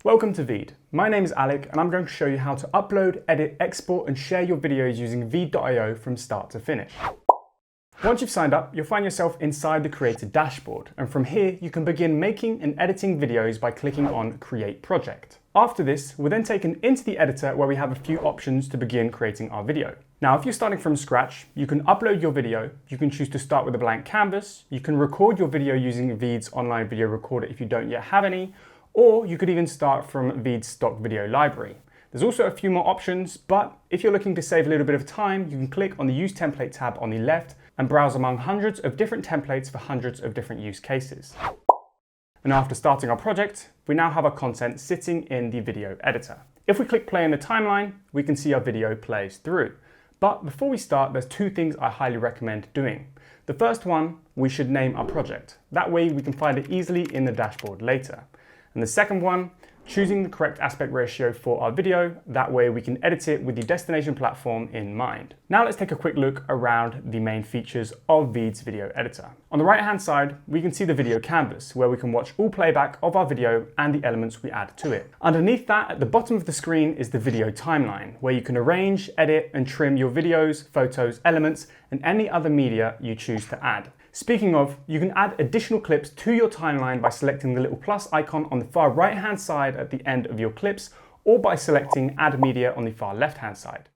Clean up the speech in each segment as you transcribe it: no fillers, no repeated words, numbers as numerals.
Welcome to VEED. My name is Alec and I'm going to show you how to upload, edit, export and share your videos using VEED.io from start to finish. Once you've signed up, you'll find yourself inside the Creator dashboard, and from here you can begin making and editing videos by clicking on Create Project. After this, we're then taken into the editor where we have a few options to begin creating our video. Now, if you're starting from scratch, you can upload your video, you can choose to start with a blank canvas, you can record your video using VEED's online video recorder if you don't yet have any, or you could even start from VEED's stock video library. There's also a few more options, but if you're looking to save a little bit of time, you can click on the Use Template tab on the left and browse among hundreds of different templates for hundreds of different use cases. And after starting our project, we now have our content sitting in the video editor. If we click play in the timeline, we can see our video plays through. But before we start, there's two things I highly recommend doing. The first one, we should name our project. That way we can find it easily in the dashboard later. And the second one, choosing the correct aspect ratio for our video. That way we can edit it with the destination platform in mind. Now let's take a quick look around the main features of VEED's video editor. On the right hand side, we can see the video canvas where we can watch all playback of our video and the elements we add to it. Underneath that, at the bottom of the screen is the video timeline where you can arrange, edit and trim your videos, photos, elements and any other media you choose to add. Speaking of, you can add additional clips to your timeline by selecting the little plus icon on the far right hand side at the end of your clips, or by selecting Add Media on the far left hand side.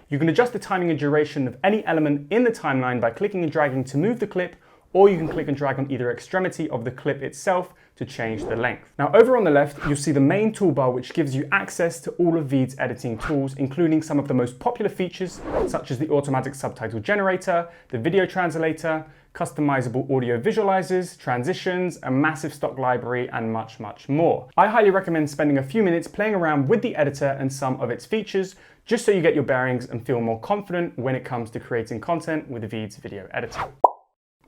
You can adjust the timing and duration of any element in the timeline by clicking and dragging to move the clip, or you can click and drag on either extremity of the clip itself to change the length. Now over on the left, you'll see the main toolbar which gives you access to all of VEED's editing tools, including some of the most popular features such as the automatic subtitle generator, the video translator, customizable audio visualizers, transitions, a massive stock library, and much, much more. I highly recommend spending a few minutes playing around with the editor and some of its features, just so you get your bearings and feel more confident when it comes to creating content with VEED's video editor.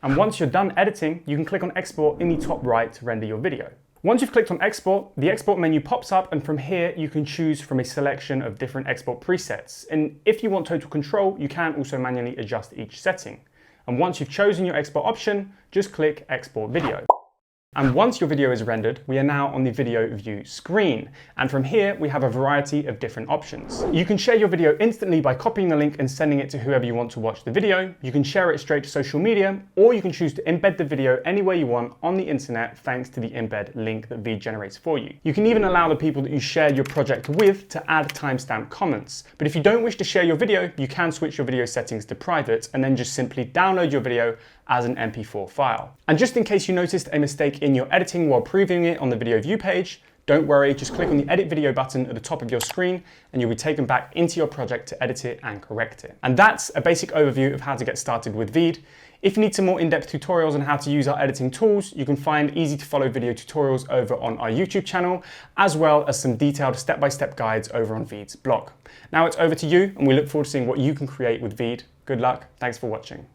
And once you're done editing, you can click on Export in the top right to render your video. Once you've clicked on Export, the Export menu pops up, and from here you can choose from a selection of different export presets. And if you want total control, you can also manually adjust each setting. And once you've chosen your export option, just click Export Video. And once your video is rendered, we are now on the video view screen. And from here, we have a variety of different options. You can share your video instantly by copying the link and sending it to whoever you want to watch the video. You can share it straight to social media, or you can choose to embed the video anywhere you want on the internet thanks to the embed link that VEED generates for you. You can even allow the people that you share your project with to add timestamp comments. But if you don't wish to share your video, you can switch your video settings to private and then just simply download your video as an MP4 file. And just in case you noticed a mistake in your editing while previewing it on the video view page, don't worry, just click on the edit video button at the top of your screen and you'll be taken back into your project to edit it and correct it. And that's a basic overview of how to get started with VEED. If you need some more in-depth tutorials on how to use our editing tools, you can find easy to follow video tutorials over on our YouTube channel, as well as some detailed step-by-step guides over on VEED's blog. Now it's over to you, and we look forward to seeing what you can create with VEED. Good luck, thanks for watching.